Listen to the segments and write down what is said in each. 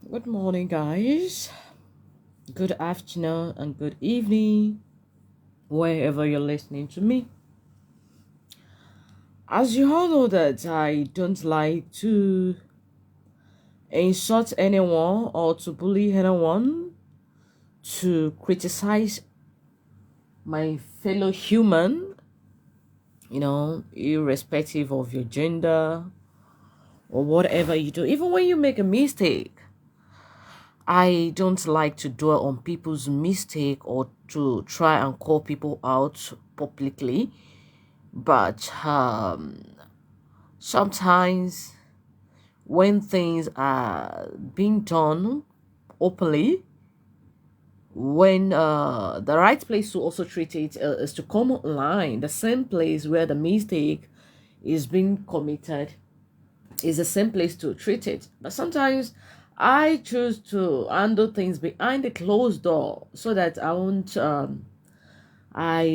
Good morning, guys. Good afternoon and good evening, wherever you're listening to me. As you all know that I don't like to insult anyone or to bully anyone, to criticize my fellow human, irrespective of your gender or whatever you do. Even when you make a mistake, I don't like to dwell on people's mistake or to try and call people out publicly. But sometimes when things are being done openly, when the right place to also treat it is to come online, the same place where the mistake is being committed is the same place to treat it. But sometimes I choose to handle things behind the closed door so that I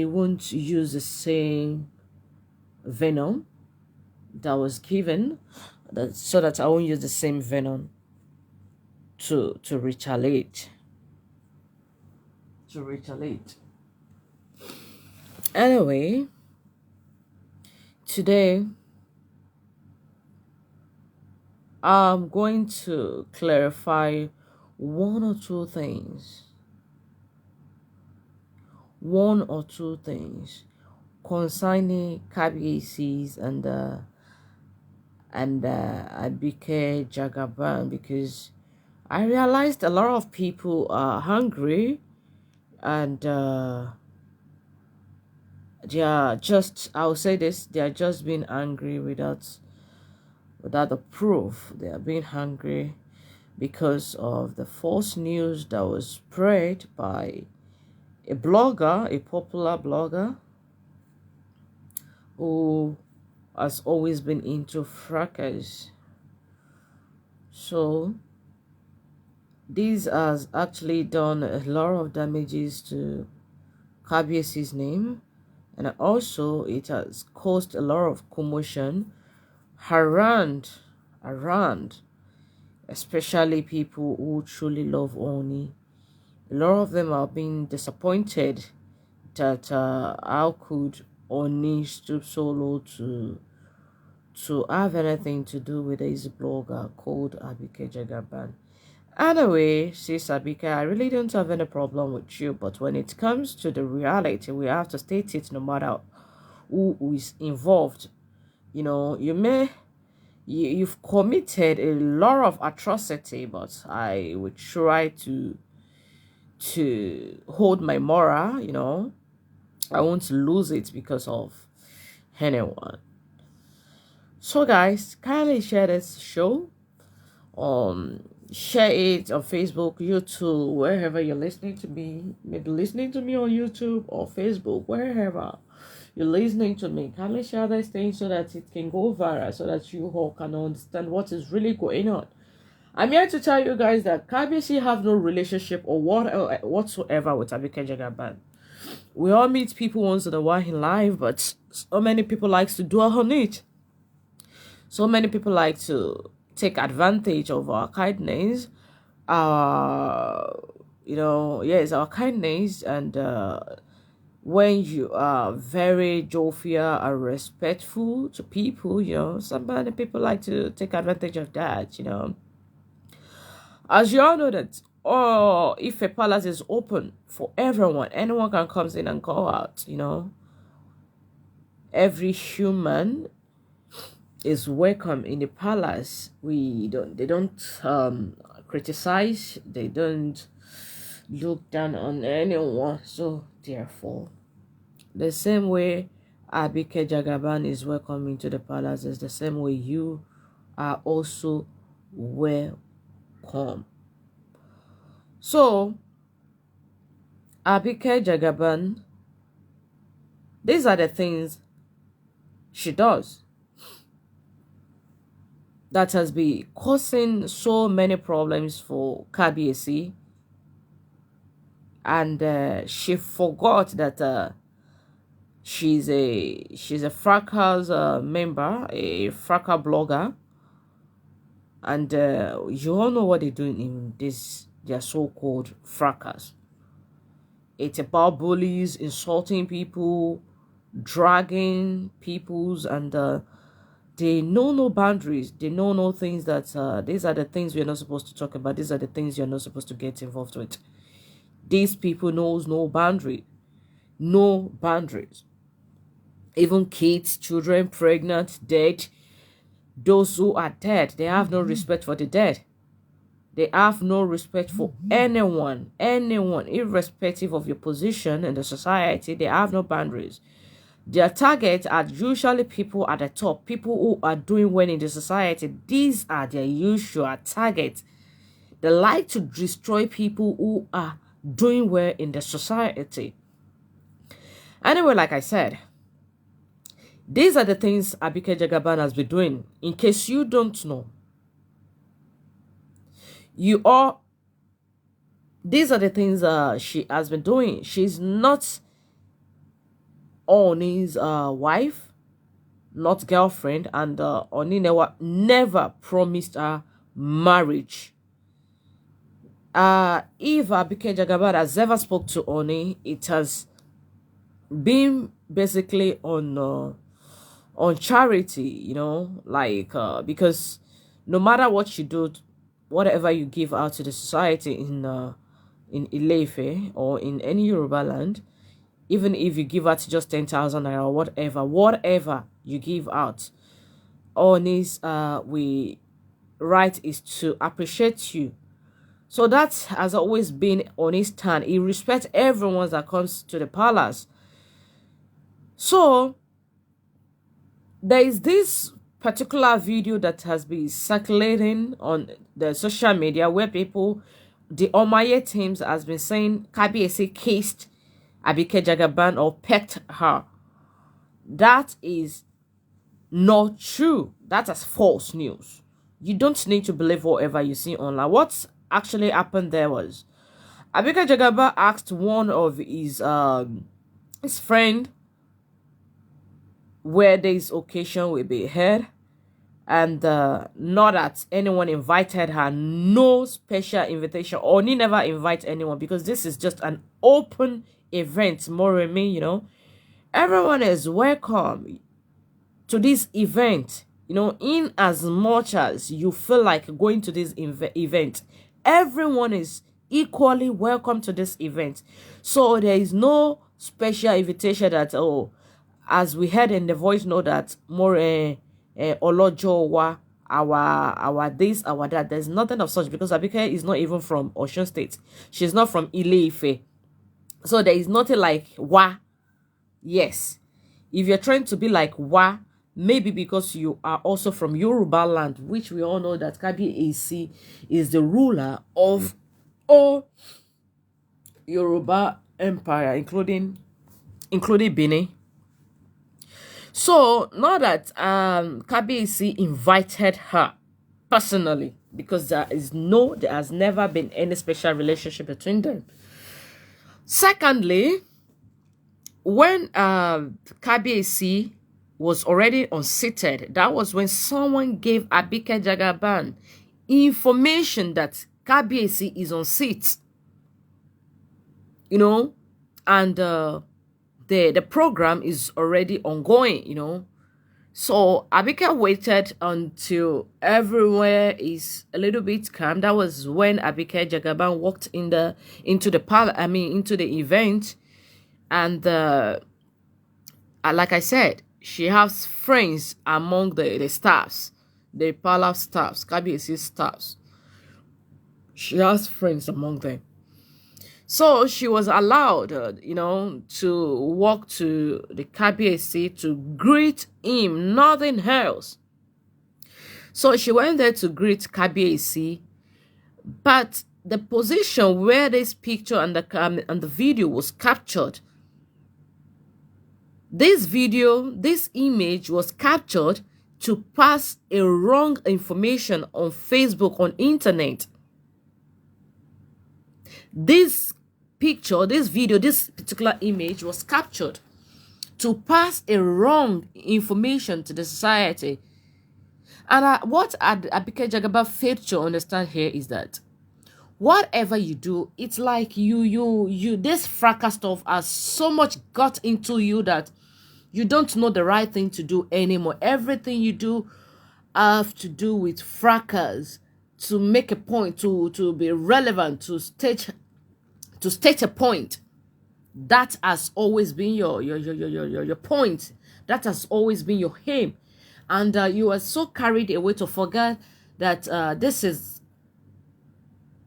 won't use the same venom that was given, so that I won't use the same venom to retaliate. To retaliate. Anyway, today I'm going to clarify one or two things. One or two things concerning KBACs and Abike Jagaban, because I realized a lot of people are hungry and they are just, I'll say this, they are just being angry without the proof. They are being hungry because of the false news that was spread by a blogger, a popular blogger who has always been into fracas. So this has actually done a lot of damages to KBS's name, and also it has caused a lot of commotion around, especially people who truly love Oni. A lot of them are being disappointed that how could Oni stoop so low to have anything to do with this blogger called Abike Jagaban. Anyway, sis Abike, I really don't have any problem with you, but when it comes to the reality, we have to state it no matter who is involved. You've committed a lot of atrocity, but I would try to hold my moral. I won't lose it because of anyone. So guys, kindly share this show. Share it on Facebook, YouTube, wherever you're listening to me. Maybe listening to me on YouTube or Facebook, wherever you're listening to me. Kindly share this thing so that it can go viral, so that you all can understand what is really going on. I'm here to tell you guys that KBC have no relationship or whatsoever with Abike Jagaban. We all meet people once in a while in life, but so many people likes to dwell on it. So many people like to take advantage of our kindness, our kindness, and when you are very jovial and respectful to people, some many people like to take advantage of that. As you all know that, if a palace is open for everyone, anyone can come in and go out. Every human is welcome in the palace. They don't criticize, they don't look down on anyone. So therefore, the same way Abike Jagaban is welcome into the palace is the same way you are also welcome. So Abike Jagaban, these are the things she does that has been causing so many problems for KBAC, and she forgot that she's a fracas member, a fracas blogger, And you all know what they're doing in this their so-called fracas. It's about bullies insulting people, dragging peoples, and they know no boundaries. They know no things that these are the things we're not supposed to talk about. These are the things you're not supposed to get involved with. These people knows no boundary, no boundaries. Even kids, children, pregnant, dead, those who are dead, they have no respect for the dead. They have no respect for anyone, irrespective of your position in the society. They have no boundaries. Their targets are usually people at the top, people who are doing well in the society. These are their usual targets. They like to destroy people who are doing well in the society. Anyway, like I said, these are the things Abike Jagaban has been doing. In case you don't know, these are the things she has been doing. She's not Oni's wife, not girlfriend, and Oni never promised her marriage. If Abike Jagaban has ever spoke to Oni, it has been basically on charity, like because no matter what you do, whatever you give out to the society in Ilefe or in any Yoruba land, even if you give out just 10,000 naira or whatever you give out, Oni's we right is to appreciate you. So that has always been Oni's stand. He respects everyone that comes to the palace. So there is this particular video that has been circulating on the social media where people, the Omaye teams, has been saying Kabiyesi kissed Abike Jagaban or pecked her. That is not true. That is false news. You don't need to believe whatever you see online. What actually happened there was Abike Jagaban asked one of his friend where this occasion will be held, and not that anyone invited her, no special invitation. Oni never invite anyone because this is just an open event. More me, everyone is welcome to this event. In as much as you feel like going to this event, everyone is equally welcome to this event. So there is no special invitation that, as we heard in the voice note, that more Olojowa, our this, our that. There's nothing of such because Abike is not even from Osun State. She's not from Ile-Ife. So there is nothing like Wa. Yes. If you're trying to be like Wa, maybe because you are also from Yoruba land, which we all know that Kabiyesi is the ruler of all Yoruba empire, including Benin. So now that Kabiyesi invited her personally, because there has never been any special relationship between them. Secondly, when Kabiyesi was already unseated, that was when someone gave Abike Jagaban information that Kabiyesi is on seat. And the program is already ongoing, So Abike waited until everywhere is a little bit calm. That was when Abike Jagaban walked into the event, and like I said, she has friends among the staffs, the palace staffs, Kabiyesi staffs. She has friends among them. So she was allowed, to walk to the Kabiyesi to greet him, nothing else. So she went there to greet Kabiyesi, but the position where this picture and the video was captured, this image was captured to pass a wrong information on Facebook, on internet. This picture, this video, this particular image was captured to pass a wrong information to the society. And what Abike Jagaban failed to understand here is that whatever you do, it's like this fracas stuff has so much got into you that you don't know the right thing to do anymore. Everything you do have to do with fracas, to make a point, to be relevant, to state a point. That has always been your point. That has always been your aim. And you are so carried away to forget that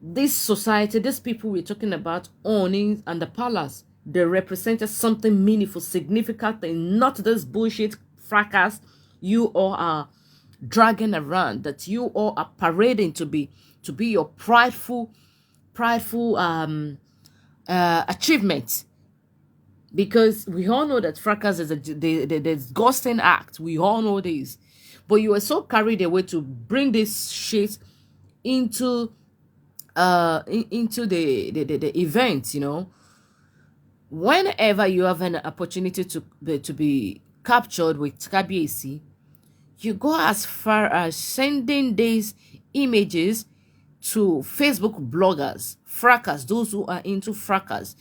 this society, these people we're talking about, owning and the palace, they represented something meaningful, significant, and not this bullshit fracas you all are dragging around, that you all are parading to be your prideful achievement. Because we all know that fracas is the disgusting act. We all know this. But you were so carried away to bring this shit into the event, you know. Whenever you have an opportunity to be captured with Kabiyesi, you go as far as sending these images to Facebook bloggers, fracas, those who are into fracas,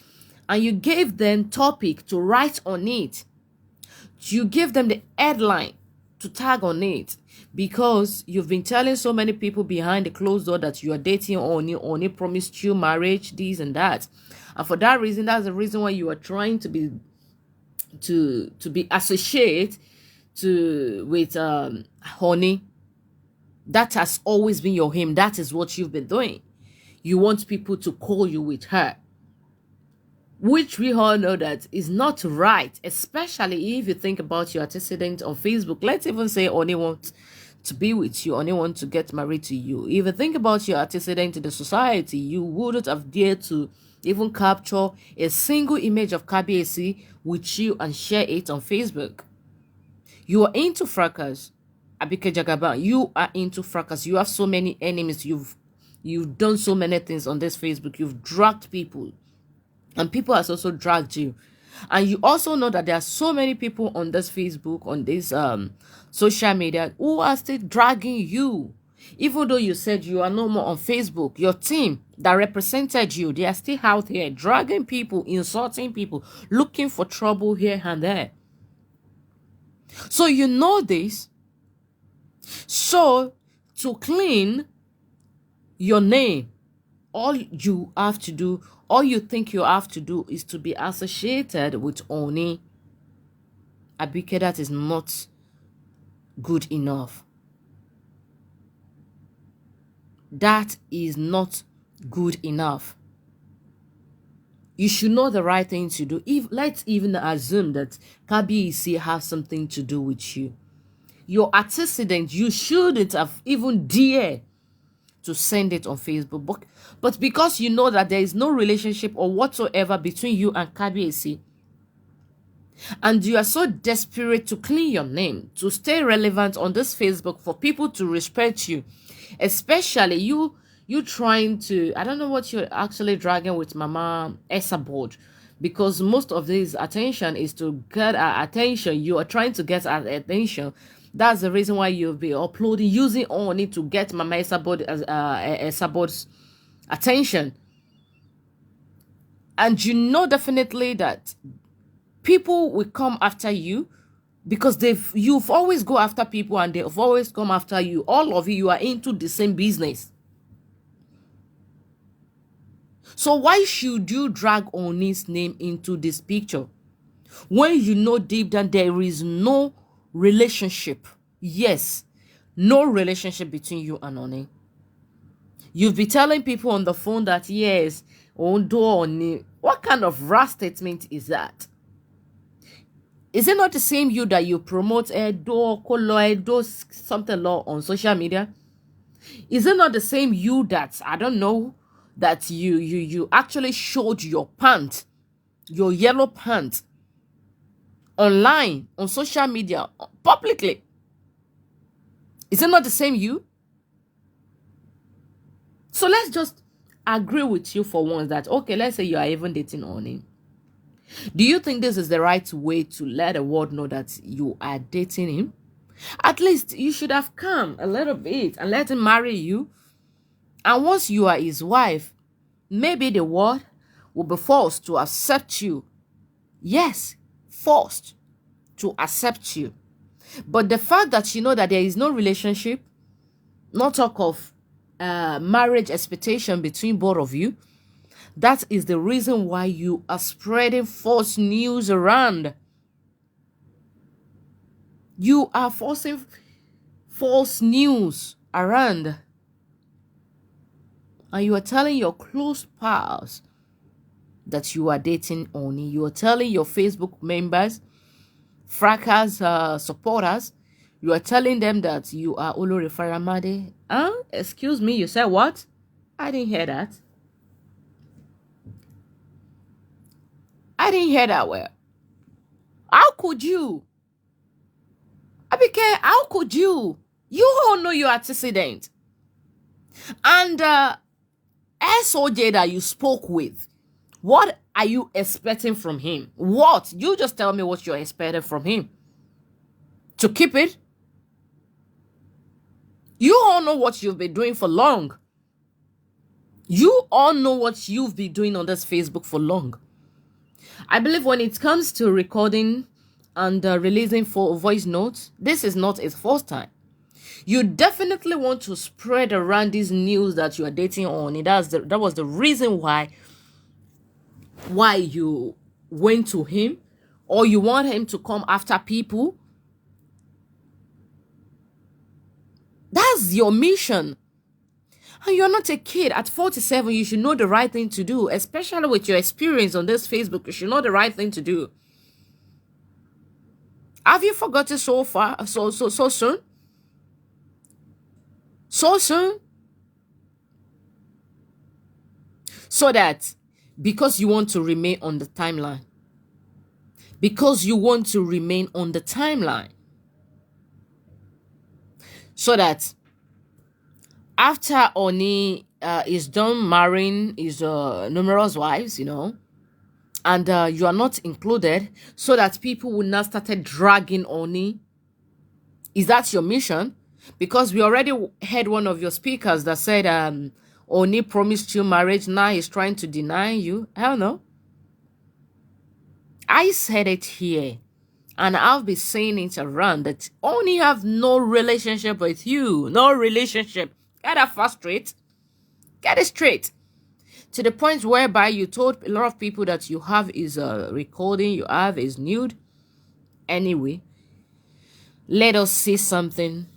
and you gave them topic to write on it. You give them the headline to tag on it, because you've been telling so many people behind the closed door that you are dating Oni promised you marriage, this and that. And for that reason, that's the reason why you are trying to be associated with Honey. That has always been your aim. That is what you've been doing. You want people to call you with her, which we all know that is not right, especially if you think about your antecedent on Facebook. Let's even say Oni wants to be with you, Oni wants to get married to you. If you think about your antecedent in the society, you wouldn't have dared to even capture a single image of Kabiyesi with you and share it on Facebook. You are into fracas, Abike Jagaban. You are into fracas. You have so many enemies. You've done so many things on this Facebook. You've dragged people, and people has also dragged you. And you also know that there are so many people on this Facebook, on this social media, who are still dragging you. Even though you said you are no more on Facebook, your team that represented you, they are still out here dragging people, insulting people, looking for trouble here and there. So you know this. So to clean your name, all you have to do, all you think you have to do, is to be associated with Oni. Abike, that is not good enough. That is not good enough. You should know the right thing to do. Let's even assume that Kabiyesi has something to do with you. Your antecedent, you shouldn't have even dared to send it on Facebook. But because you know that there is no relationship or whatsoever between you and Kabiyesi, and you are so desperate to clean your name, to stay relevant on this Facebook, for people to respect you, especially you trying to, I don't know what you're actually dragging with Mama Esabod, because most of this attention is to get our attention. You are trying to get our attention. That's the reason why you'll be uploading, using Oni to get Mama Esabod's attention. And you know definitely that people will come after you, because you've always go after people and they've always come after you. All of you are into the same business. So why should you drag Oni's name into this picture when you know deep down there is no relationship? Yes, no relationship between you and Oni. You've been telling people on the phone that yes, Ondo Oni. What kind of rash statement is that? Is it not the same you that you promote Edo, Kolo, Edo, something law on social media? Is it not the same you that, I don't know, that you actually showed your pants, your yellow pants, online, on social media, publicly? Is it not the same you? So let's just agree with you for once that, okay, let's say you are even dating Oni. Do you think this is the right way to let the world know that you are dating him? At least you should have come a little bit and let him marry you. And once you are his wife, maybe the world will be forced to accept you. Yes, forced to accept you. But the fact that you know that there is no relationship, not talk of marriage expectation between both of you, that is the reason why you are spreading false news around. You are forcing false news around. And you are telling your close pals that you are dating Oni. You are telling your Facebook members, Fracas supporters, you are telling them that you are Olori Faramade. Excuse me, you said what? I didn't hear that. I didn't hear that well. How could you? Abike, how could you? You all know your antecedent. And SOJ that you spoke with, what are you expecting from him? What? You just tell me what you're expecting from him. To keep it? You all know what you've been doing for long. You all know what you've been doing on this Facebook for long. I believe when it comes to recording and releasing for voice notes, this is not his first time. You definitely want to spread around this news that you are dating on. That was the reason why you went to him, or you want him to come after people. That's your mission. And you're not a kid. At 47, you should know the right thing to do, especially with your experience on this Facebook. You should know the right thing to do. Have you forgotten so soon? So soon? So that because you want to remain on the timeline. Because you want to remain on the timeline. So that after Oni is done marrying his numerous wives, and you are not included, so that people will not start dragging Oni. Is that your mission? Because we already heard one of your speakers that said Oni promised you marriage, now he's trying to deny you. Hell no. I said it here, and I'll be saying it around, that Oni have no relationship with you. No relationship. Get that fast straight. Get it straight. To the point whereby you told a lot of people that you have is recording, you have is nude. Anyway, let us see something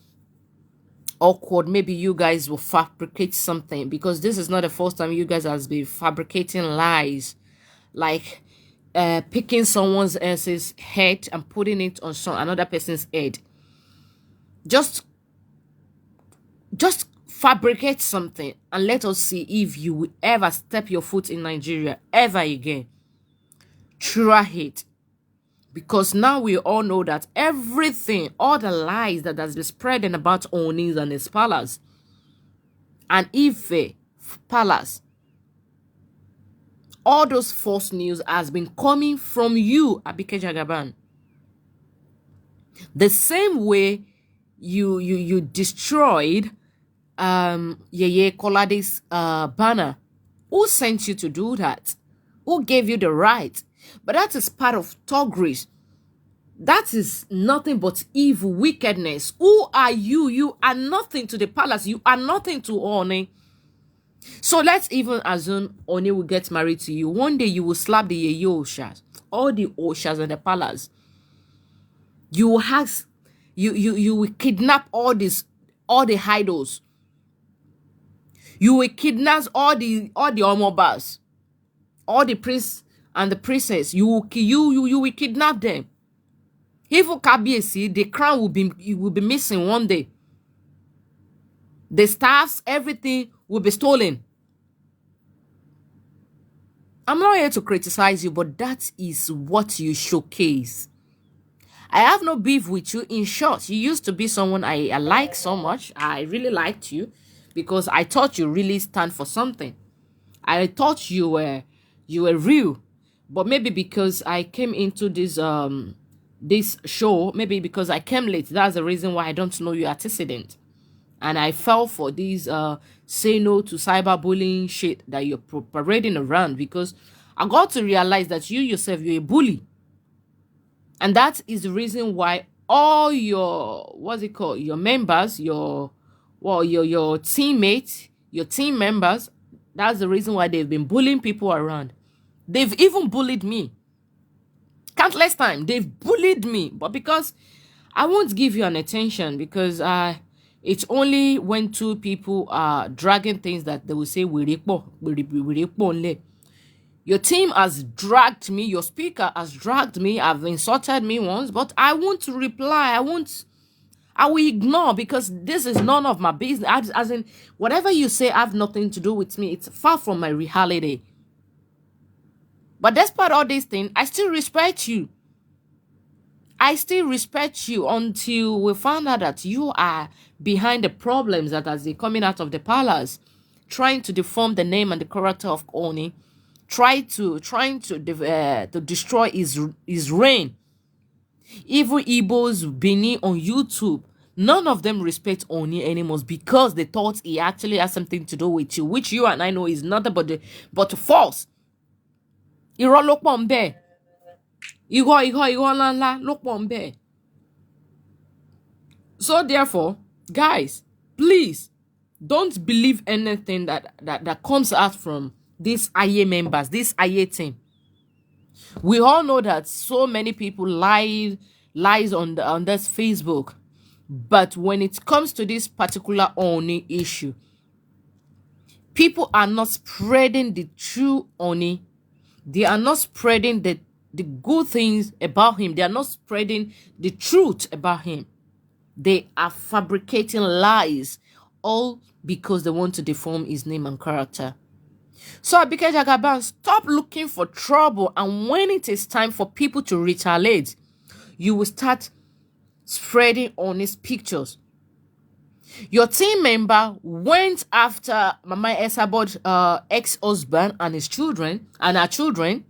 awkward. Maybe you guys will fabricate something, because this is not the first time you guys has been fabricating lies, like picking someone else's head and putting it on another person's head. Just fabricate something and let us see if you will ever step your foot in Nigeria ever again. Try it. Because now we all know that everything, all the lies that has been spreading about Onis and his palace and Ife palace, all those false news has been coming from you, Abike Jagaban. The same way you destroyed Yeye Kolade's banner. Who sent you to do that? Who gave you the right? But that is part of Togris. That is nothing but evil, wickedness. Who are you? You are nothing to the palace. You are nothing to Oni. So let's even assume Oni will get married to you. One day you will slap the Yeye Oshas, all the Oshas in the palace. You will have, you will kidnap all the idols. You will kidnap all the Omobas, all the prince and the princess. You will kidnap them. Even Kabiesi, the crown will be missing one day. The staffs, everything will be stolen. I'm not here to criticize you, but that is what you showcase. I have no beef with you. In short, you used to be someone I like so much. I really liked you because I thought you really stand for something. I thought you were real. But maybe because I came into this this show, maybe because I came late. That's the reason why I don't know your antecedent. And I fell for these say no to cyberbullying shit that you're parading around, because I got to realize that you yourself, you're a bully. And that is the reason why all your, what's it called, your members, your teammates, your team members, that's the reason why they've been bullying people around. They've even bullied me. Countless times, they've bullied me. But because I won't give you an attention, because it's only when two people are dragging things that they will say, your team has dragged me, your speaker has dragged me, have insulted me once, but I won't reply. I will ignore, because this is none of my business. As in, whatever you say have nothing to do with me. It's far from my reality. But despite all these things, I still respect you. I still respect you until we find out that you are behind the problems that are coming out of the palace, trying to deform the name and the character of Oni, trying to destroy his reign. Even Igbos, Benin on YouTube, none of them respect Oni anymore, because they thought he actually has something to do with you, which you and I know is nothing but false. Irọ́ ló pọ̀ ńbẹ̀. Irọ́ ńláńlá ló pọ̀ ńbẹ̀. So therefore, guys, please don't believe anything that comes out from these IA members, this IA team. We all know that so many people lies on this Facebook, but when it comes to this particular Oni issue, people are not spreading the true Oni. They are not spreading the good things about him. They are not spreading the truth about him. They are fabricating lies, all because they want to deform his name and character. So Abike Jagaban, stop looking for trouble, and when it is time for people to retaliate, you will start spreading honest pictures. Your team member went after Mama Esabod's ex-husband and his children and her children.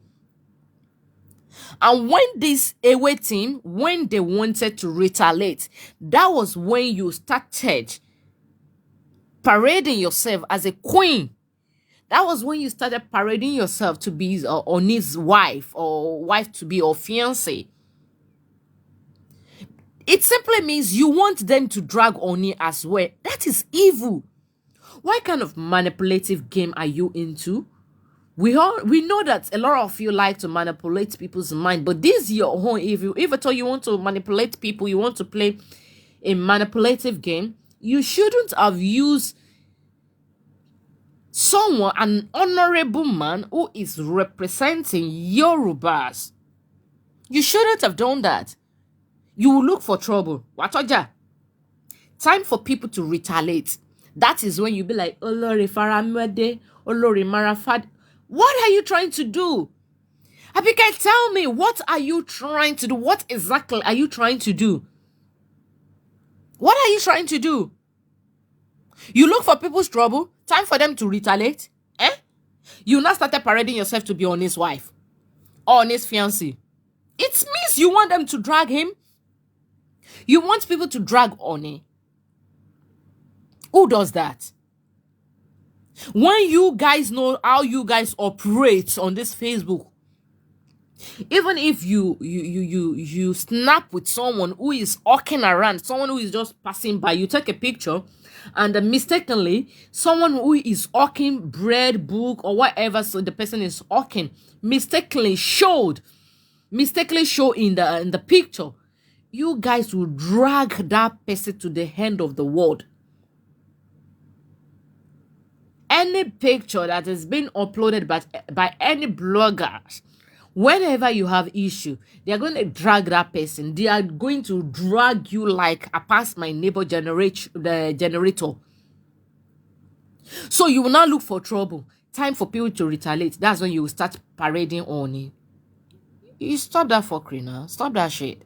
And when this away team, when they wanted to retaliate, that was when you started parading yourself as a queen. That was when you started parading yourself to be Oni's wife, or wife to be, or fiancé. It simply means you want them to drag Oni as well. That is evil. What kind of manipulative game are you into? We know that a lot of you like to manipulate people's mind, but this is your own evil. If at all you want to manipulate people, you want to play a manipulative game, you shouldn't have used someone, an honorable man who is representing Yorubas. You shouldn't have done that. You will look for trouble. Watoja. Time for people to retaliate. That is when you be like, Olori Faramede, Olori Marafad. What are you trying to do? Abike, tell me, what are you trying to do? What exactly are you trying to do? What are you trying to do? You look for people's trouble? Time for them to retaliate? Eh? You now started parading yourself to be Oni's wife or Oni's fiancé. It means you want them to drag him. You want people to drag Oni. Who does that? When you guys know how you guys operate on this Facebook, even if you snap with someone who is walking around, someone who is just passing by, you take a picture, and mistakenly someone who is hawking bread, book, or whatever, so the person is hawking, mistakenly show in the picture, you guys will drag that person to the end of the world. Any picture that has been uploaded by any bloggers, whenever you have issue, they are going to drag that person. They are going to drag you like a past my neighbor generator. So you will not look for trouble. Time for people to retaliate. That's when you will start parading Oni. You stop that fuckery now. Stop that shit.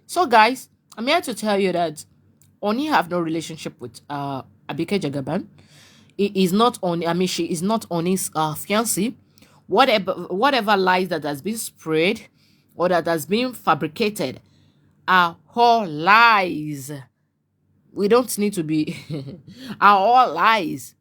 So guys, I'm here to tell you that Oni have no relationship with Abike Jagaban. She is not Oni's fiancé. Whatever lies that has been spread or that has been fabricated are all lies. We don't need to be are all lies.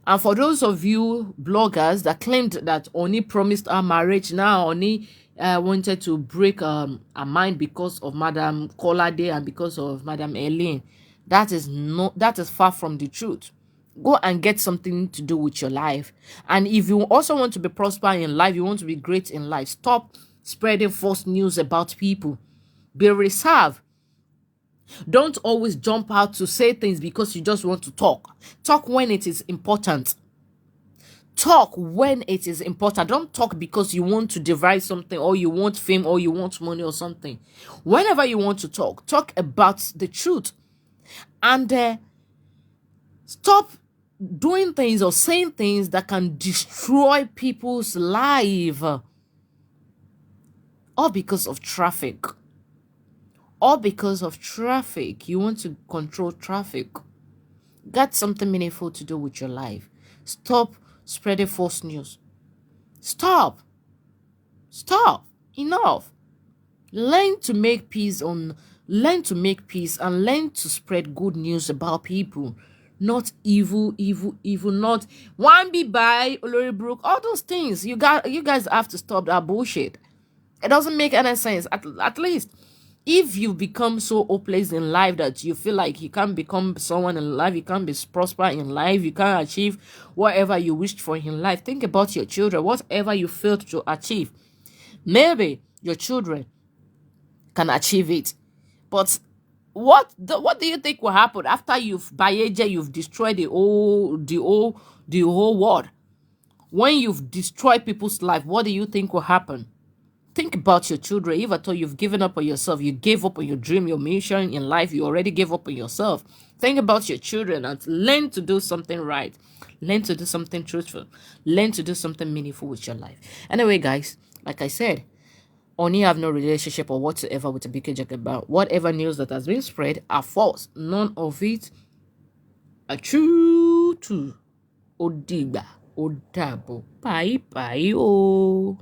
And for those of you bloggers that claimed that Oni promised her marriage, now Oni wanted to break her mind because of Madam Kolade and because of Madam Elaine, that is far from the truth. Go and get something to do with your life. And if you also want to be prosper in life, you want to be great in life, stop spreading false news about people. Be reserved. Don't always jump out to say things because you just want to talk. Talk when it is important. Talk when it is important. Don't talk because you want to devise something, or you want fame, or you want money or something. Whenever you want to talk, talk about the truth. And stop doing things or saying things that can destroy people's life. All because of traffic. All because of traffic. You want to control traffic. Get something meaningful to do with your life. Stop spreading false news. Stop. Enough. Learn to make peace and learn to spread good news about people. Not evil, not one be by Olori Brook. All those things. You guys have to stop that bullshit. It doesn't make any sense. At least if you become so hopeless in life that you feel like you can't become someone in life, you can't be prosper in life, you can't achieve whatever you wished for in life, think about your children. Whatever you failed to achieve, maybe your children can achieve it. But what do you think will happen after you've destroyed the whole world? When you've destroyed people's life, what do you think will happen? Think about your children. If at all you've given up on yourself, you gave up on your dream, your mission in life, you already gave up on yourself. Think about your children and learn to do something right. Learn to do something truthful. Learn to do something meaningful with your life. Anyway, guys, like I said, Oni have no relationship or whatsoever with Abike Jagaban. Whatever news that has been spread are false. None of it are true. Odiba, Odabo, bye bye, oh.